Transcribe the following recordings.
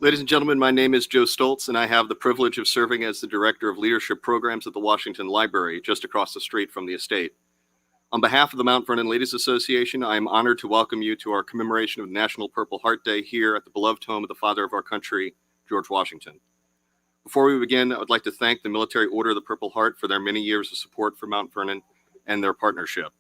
Ladies and gentlemen, my name is Joe Stoltz, and I have the privilege of serving as the Director of Leadership Programs at the Washington Library, just across the street from the estate. On behalf of the Mount Vernon Ladies Association, I am honored to welcome you to our commemoration of National Purple Heart Day here at the beloved home of the father of our country, George Washington. Before we begin, I would like to thank the Military Order of the Purple Heart for their many years of support for Mount Vernon and their partnership.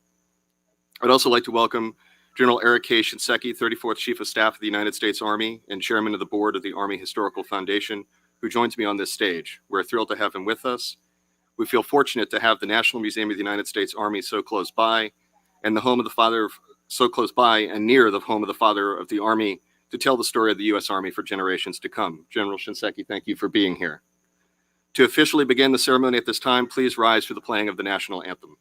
I'd also like to welcome General Eric K. Shinseki, 34th Chief of Staff of the United States Army and Chairman of the Board of the Army Historical Foundation, who joins me on this stage. We're thrilled to have him with us. We feel fortunate to have the National Museum of the United States Army so close by, and the home of the father of, so close by and near the home of the father of the Army to tell the story of the U.S. Army for generations to come. General Shinseki, thank you for being here. To officially begin the ceremony at this time, please rise for the playing of the national anthem.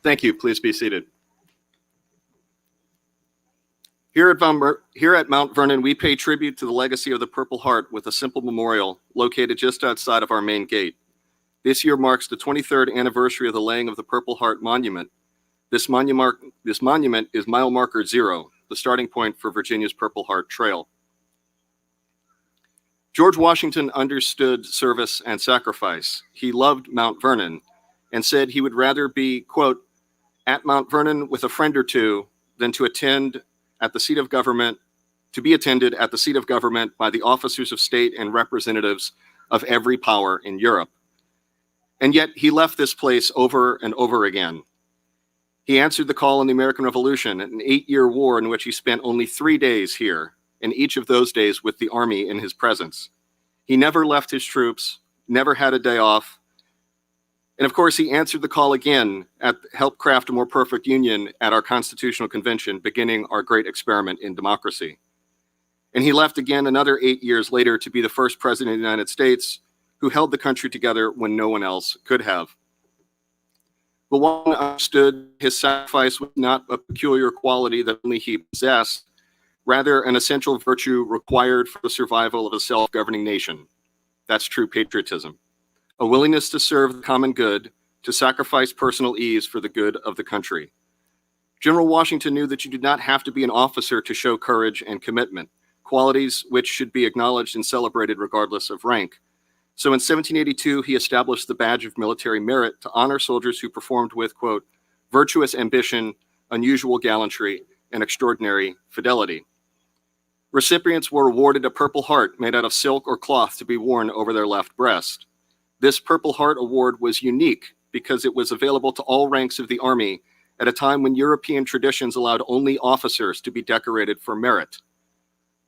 Thank you. Please be seated. Here at Mount Vernon, we pay tribute to the legacy of the Purple Heart with a simple memorial located just outside of our main gate. This year marks the 23rd anniversary of the laying of the Purple Heart Monument. This monument is mile marker 0, the starting point for Virginia's Purple Heart Trail. George Washington understood service and sacrifice. He loved Mount Vernon and said he would rather be, quote, at Mount Vernon with a friend or two than to attend at the seat of government, to be attended at the seat of government by the officers of state and representatives of every power in Europe. And yet he left this place over and over again. He answered the call in the American Revolution, an 8-year war in which he spent only 3 days here, and each of those days with the Army in his presence. He never left his troops, never had a day off, and of course, he answered the call again at help craft a more perfect union at our Constitutional Convention, beginning our great experiment in democracy. And he left again another 8 years later to be the first president of the United States who held the country together when no one else could have. But one understood his sacrifice was not a peculiar quality that only he possessed, rather an essential virtue required for the survival of a self-governing nation. That's true patriotism. A willingness to serve the common good, to sacrifice personal ease for the good of the country. General Washington knew that you did not have to be an officer to show courage and commitment, qualities which should be acknowledged and celebrated regardless of rank. So in 1782, he established the badge of military merit to honor soldiers who performed with, quote, virtuous ambition, unusual gallantry, and extraordinary fidelity. Recipients were awarded a Purple Heart made out of silk or cloth to be worn over their left breast. This Purple Heart Award was unique because it was available to all ranks of the Army at a time when European traditions allowed only officers to be decorated for merit.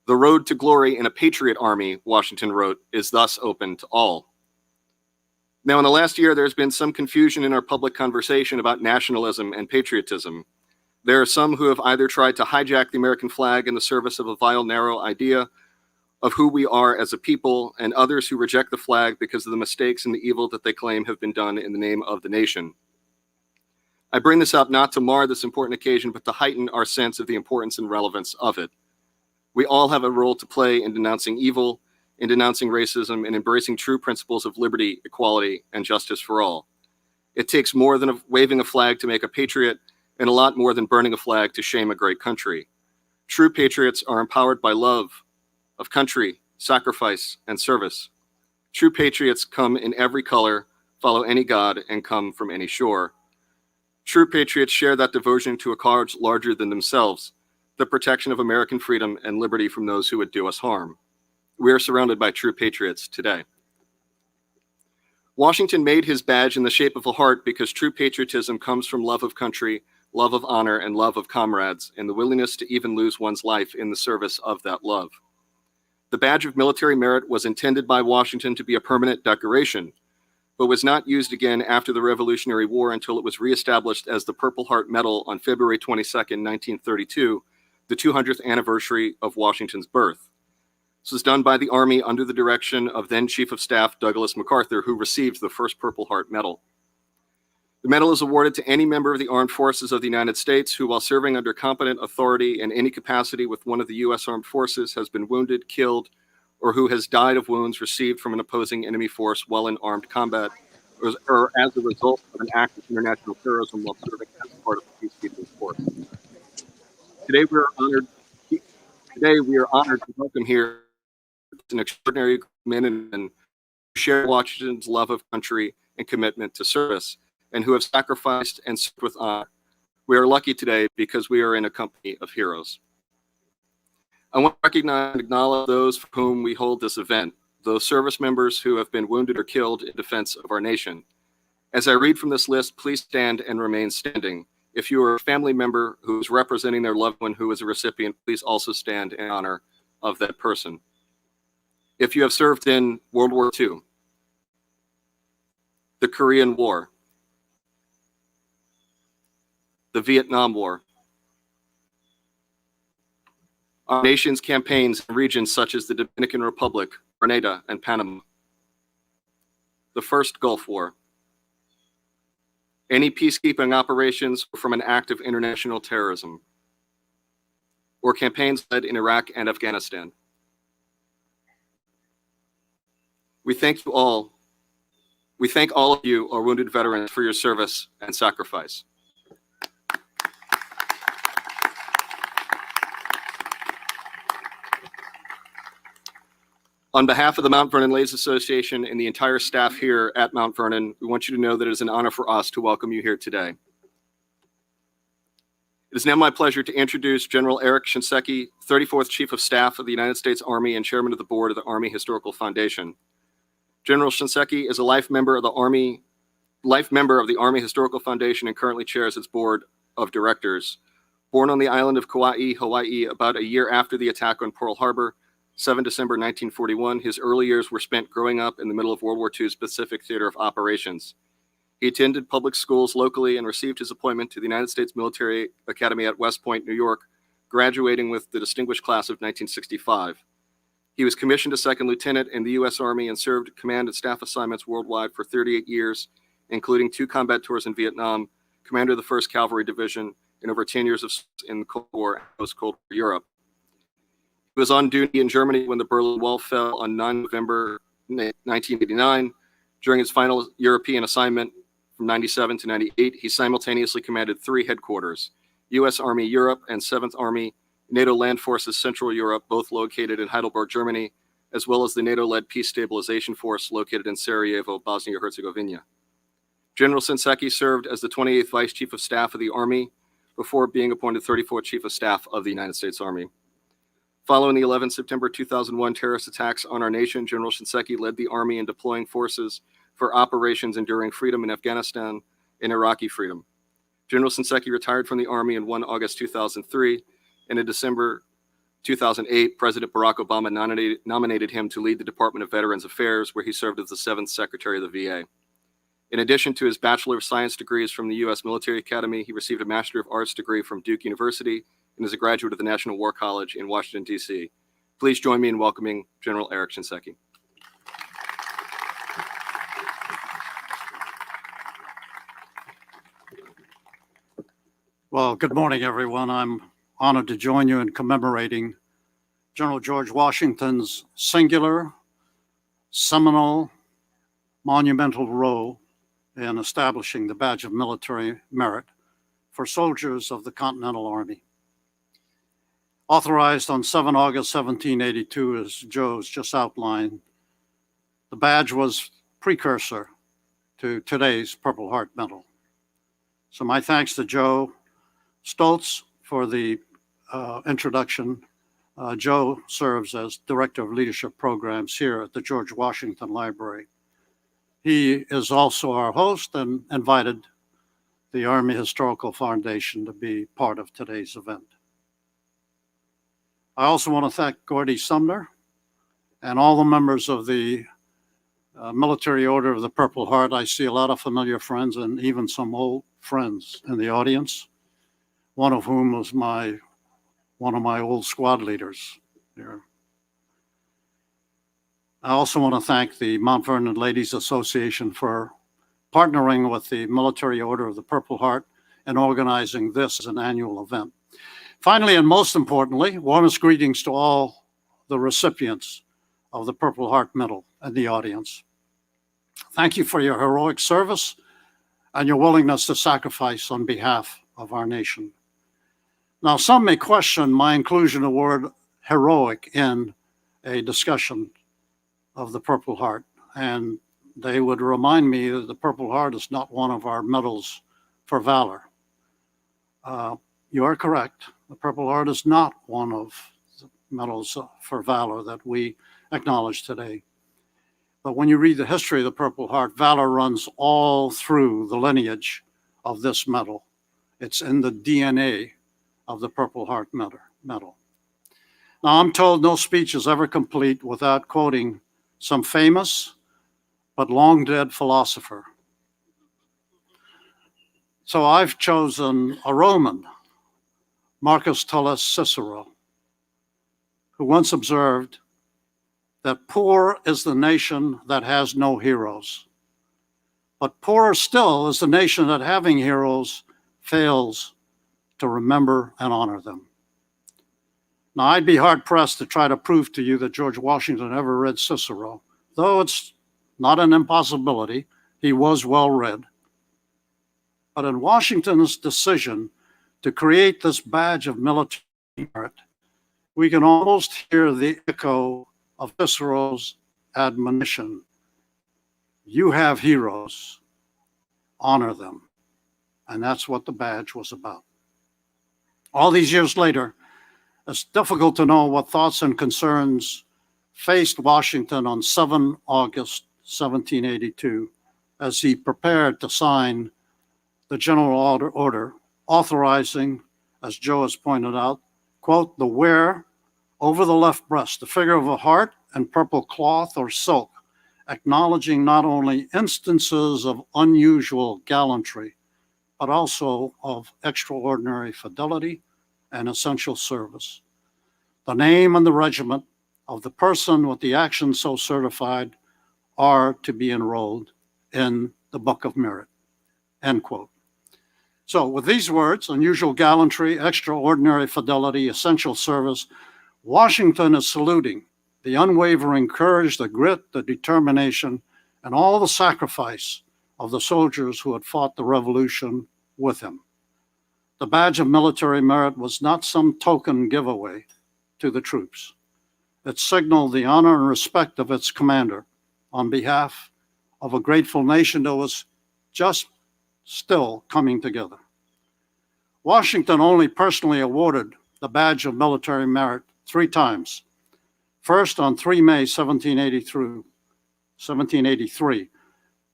The road to glory in a patriot army, Washington wrote, is thus open to all. Now, in the last year, there's been some confusion in our public conversation about nationalism and patriotism. There are some who have either tried to hijack the American flag in the service of a vile, narrow idea of who we are as a people, and others who reject the flag because of the mistakes and the evil that they claim have been done in the name of the nation. I bring this up not to mar this important occasion, but to heighten our sense of the importance and relevance of it. We all have a role to play in denouncing evil, in denouncing racism, and embracing true principles of liberty, equality, and justice for all. It takes more than waving a flag to make a patriot, and a lot more than burning a flag to shame a great country. True patriots are empowered by love of country, sacrifice, and service. True patriots come in every color, follow any god, and come from any shore. True patriots share that devotion to a cause larger than themselves, the protection of American freedom and liberty from those who would do us harm. We are surrounded by true patriots today. Washington made his badge in the shape of a heart because true patriotism comes from love of country, love of honor, and love of comrades, and the willingness to even lose one's life in the service of that love. The badge of military merit was intended by Washington to be a permanent decoration, but was not used again after the Revolutionary War until it was reestablished as the Purple Heart Medal on February 22, 1932, the 200th anniversary of Washington's birth. This was done by the Army under the direction of then Chief of Staff Douglas MacArthur, who received the first Purple Heart Medal. The medal is awarded to any member of the Armed Forces of the United States who, while serving under competent authority in any capacity with one of the U.S. Armed Forces, has been wounded, killed, or who has died of wounds received from an opposing enemy force while in armed combat, or as a result of an act of international terrorism while serving as part of a peacekeeping force. Today we are honored to welcome here an extraordinary men and women who share Washington's love of country and commitment to service, and who have sacrificed and served with honor. We are lucky today because we are in a company of heroes. I want to recognize and acknowledge those for whom we hold this event, those service members who have been wounded or killed in defense of our nation. As I read from this list, please stand and remain standing. If you are a family member who is representing their loved one who is a recipient, please also stand in honor of that person. If you have served in World War II, the Korean War, the Vietnam War, our nation's campaigns in regions such as the Dominican Republic, Grenada, and Panama, the first Gulf War, any peacekeeping operations from an act of international terrorism, or campaigns led in Iraq and Afghanistan. We thank all of you, our wounded veterans, for your service and sacrifice. On behalf of the Mount Vernon Ladies Association and the entire staff here at Mount Vernon, we want you to know that it is an honor for us to welcome you here today. It is now my pleasure to introduce General Eric Shinseki, 34th Chief of Staff of the United States Army and Chairman of the Board of the Army Historical Foundation. General Shinseki is a life member of the Army Historical Foundation and currently chairs its board of directors. Born on the island of Kauai, Hawaii, about a year after the attack on Pearl Harbor, 7 December 1941, his early years were spent growing up in the middle of World War II's Pacific Theater of Operations. He attended public schools locally and received his appointment to the United States Military Academy at West Point, New York, graduating with the distinguished class of 1965. He was commissioned a second lieutenant in the U.S. Army and served command and staff assignments worldwide for 38 years, including 2 combat tours in Vietnam, commander of the 1st Cavalry Division, and over 10 years in the Cold War and post-Cold War Europe. He was on duty in Germany when the Berlin Wall fell on 9 November 1989. During his final European assignment from 97 to 98, he simultaneously commanded 3 headquarters, U.S. Army Europe and 7th Army NATO Land Forces Central Europe, both located in Heidelberg, Germany, as well as the NATO-led Peace Stabilization Force located in Sarajevo, Bosnia-Herzegovina. General Shinseki served as the 28th Vice Chief of Staff of the Army before being appointed 34th Chief of Staff of the United States Army. Following the 11 September 2001 terrorist attacks on our nation, General Shinseki led the Army in deploying forces for operations enduring freedom in Afghanistan and Iraqi freedom. General Shinseki retired from the Army in August 2003, and in December 2008, President Barack Obama nominated him to lead the Department of Veterans Affairs, where he served as the 7th Secretary of the VA. In addition to his Bachelor of Science degrees from the U.S. Military Academy, he received a Master of Arts degree from Duke University and is a graduate of the National War College in Washington, D.C. Please join me in welcoming General Eric Shinseki. Well, good morning, everyone. I'm honored to join you in commemorating General George Washington's singular, seminal, monumental role in establishing the Badge of Military Merit for soldiers of the Continental Army. Authorized on 7 August 1782, as Joe's just outlined, the badge was precursor to today's Purple Heart Medal. So my thanks to Joe Stoltz for the introduction. Joe serves as Director of Leadership Programs here at the George Washington Library. He is also our host and invited the Army Historical Foundation to be part of today's event. I also want to thank Gordy Sumner and all the members of the Military Order of the Purple Heart. I see a lot of familiar friends and even some old friends in the audience, one of whom was one of my old squad leaders here. I also want to thank the Mount Vernon Ladies Association for partnering with the Military Order of the Purple Heart and organizing this as an annual event. Finally, and most importantly, warmest greetings to all the recipients of the Purple Heart Medal and the audience. Thank you for your heroic service and your willingness to sacrifice on behalf of our nation. Now, some may question my inclusion of the word heroic in a discussion of the Purple Heart, and they would remind me that the Purple Heart is not one of our medals for valor. You are correct. The Purple Heart is not one of the medals for valor that we acknowledge today. But when you read the history of the Purple Heart, valor runs all through the lineage of this medal. It's in the DNA of the Purple Heart medal. Now, I'm told no speech is ever complete without quoting some famous but long dead philosopher. So I've chosen a Roman, Marcus Tullius Cicero, who once observed that poor is the nation that has no heroes, but poorer still is the nation that, having heroes, fails to remember and honor them. Now, I'd be hard-pressed to try to prove to you that George Washington ever read Cicero, though it's not an impossibility. He was well-read. But in Washington's decision to create this badge of military merit, we can almost hear the echo of Cicero's admonition. You have heroes, honor them. And that's what the badge was about. All these years later, it's difficult to know what thoughts and concerns faced Washington on 7 August 1782 as he prepared to sign the General Order authorizing, as Joe has pointed out, quote, the wear over the left breast, the figure of a heart and purple cloth or silk, acknowledging not only instances of unusual gallantry, but also of extraordinary fidelity and essential service. The name and the regiment of the person with the action so certified are to be enrolled in the Book of Merit, end quote. So with these words, unusual gallantry, extraordinary fidelity, essential service, Washington is saluting the unwavering courage, the grit, the determination, and all the sacrifice of the soldiers who had fought the revolution with him. The badge of military merit was not some token giveaway to the troops. It signaled the honor and respect of its commander on behalf of a grateful nation that was just still coming together. Washington only personally awarded the badge of military merit 3 times. First, on 3 May 1783,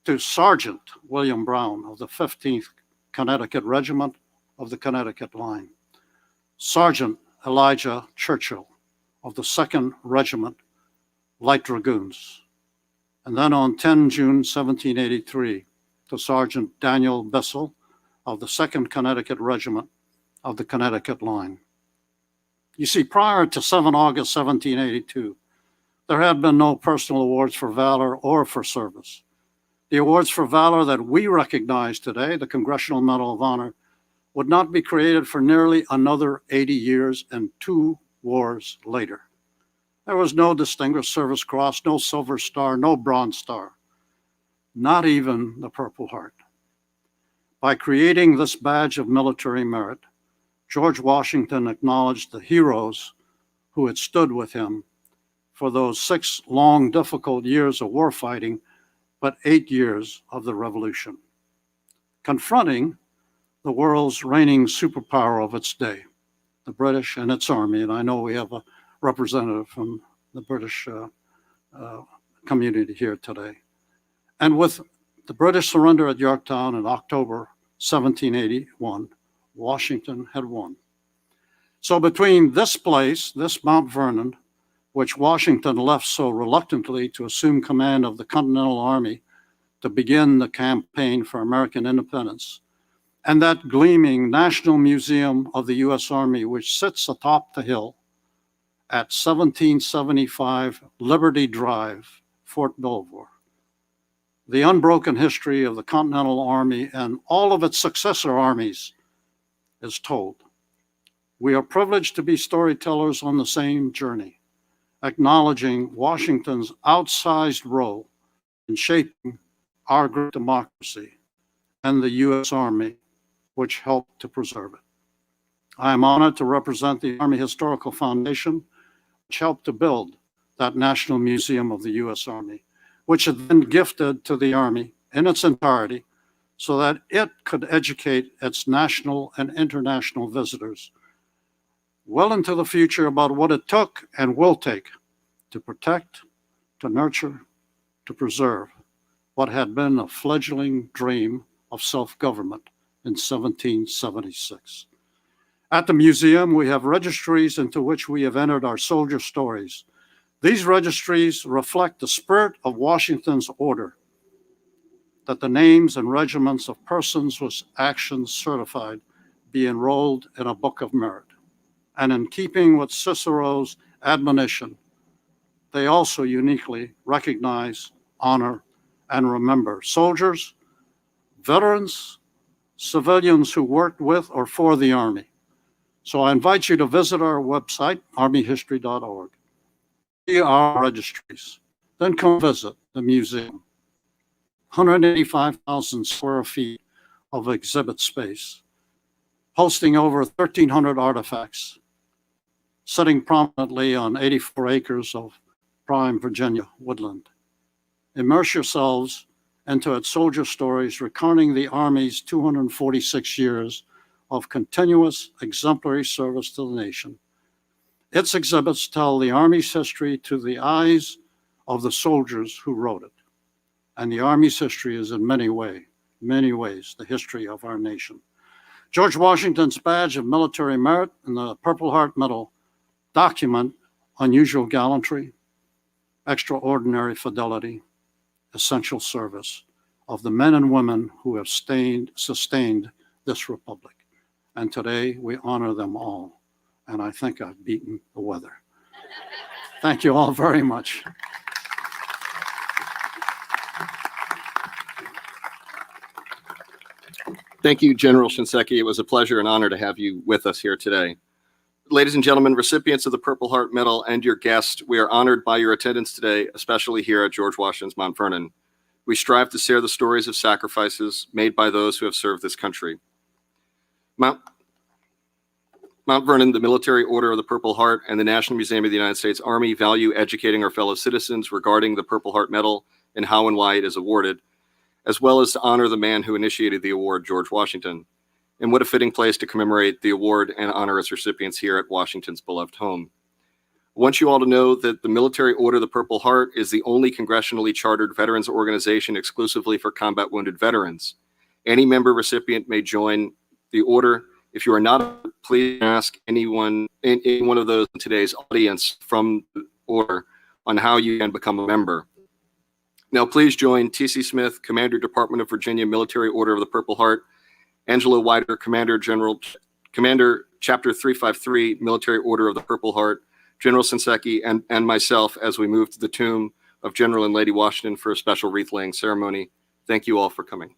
to Sergeant William Brown of the 15th Connecticut Regiment of the Connecticut Line, Sergeant Elijah Churchill of the 2nd Regiment Light Dragoons, and then on 10 June 1783, to Sergeant Daniel Bissell of the 2nd Connecticut Regiment of the Connecticut Line. You see, prior to 7 August 1782, there had been no personal awards for valor or for service. The awards for valor that we recognize today, the Congressional Medal of Honor, would not be created for nearly another 80 years and 2 wars later. There was no Distinguished Service Cross, no Silver Star, no Bronze Star, not even the Purple Heart. By creating this badge of military merit, George Washington acknowledged the heroes who had stood with him for those 6 long, difficult years of warfighting, but 8 years of the Revolution, confronting the world's reigning superpower of its day, the British and its army. And I know we have a representative from the British community here today. And with the British surrender at Yorktown in October 1781, Washington had won. So between this place, this Mount Vernon, which Washington left so reluctantly to assume command of the Continental Army to begin the campaign for American independence, and that gleaming National Museum of the U.S. Army, which sits atop the hill at 1775 Liberty Drive, Fort Belvoir, the unbroken history of the Continental Army and all of its successor armies is told. We are privileged to be storytellers on the same journey, acknowledging Washington's outsized role in shaping our great democracy and the U.S. Army, which helped to preserve it. I am honored to represent the Army Historical Foundation, which helped to build that National Museum of the U.S. Army, which had been gifted to the Army in its entirety so that it could educate its national and international visitors well into the future about what it took and will take to protect, to nurture, to preserve what had been a fledgling dream of self-government in 1776. At the museum, we have registries into which we have entered our soldier stories. These registries reflect the spirit of Washington's order, that the names and regiments of persons whose actions certified be enrolled in a book of merit. And in keeping with Cicero's admonition, they also uniquely recognize, honor, and remember soldiers, veterans, civilians who worked with or for the Army. So I invite you to visit our website, armyhistory.org. See our registries. Then come visit the museum. 185,000 square feet of exhibit space, hosting over 1,300 artifacts, sitting prominently on 84 acres of prime Virginia woodland. Immerse yourselves into its soldier stories, recounting the Army's 246 years of continuous exemplary service to the nation. Its exhibits tell the Army's history to the eyes of the soldiers who wrote it. And the Army's history is in many ways, the history of our nation. George Washington's badge of military merit and the Purple Heart Medal document unusual gallantry, extraordinary fidelity, essential service of the men and women who have sustained this republic. And today we honor them all. And I think I've beaten the weather. Thank you all very much. Thank you, General Shinseki. It was a pleasure and honor to have you with us here today. Ladies and gentlemen, recipients of the Purple Heart Medal and your guests, we are honored by your attendance today, especially here at George Washington's Mount Vernon. We strive to share the stories of sacrifices made by those who have served this country. Mount Vernon, the Military Order of the Purple Heart, and the National Museum of the United States Army value educating our fellow citizens regarding the Purple Heart Medal and how and why it is awarded, as well as to honor the man who initiated the award, George Washington. And what a fitting place to commemorate the award and honor its recipients here at Washington's beloved home. I want you all to know that the Military Order of the Purple Heart is the only congressionally chartered veterans organization exclusively for combat wounded veterans. Any member recipient may join the order. If you are not, please ask any one of those in today's audience from the order on how you can become a member. Now, please join T.C. Smith, Commander, Department of Virginia, Military Order of the Purple Heart, Angelo Wider, Commander, Chapter 353, Military Order of the Purple Heart, General Shinseki, and myself as we move to the tomb of General and Lady Washington for a special wreath-laying ceremony. Thank you all for coming.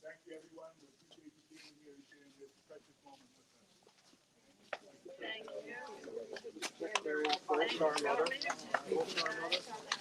Thank you, everyone. We appreciate you being here and sharing this precious moment with us. Thank you. Secretary, Gold Star Mother.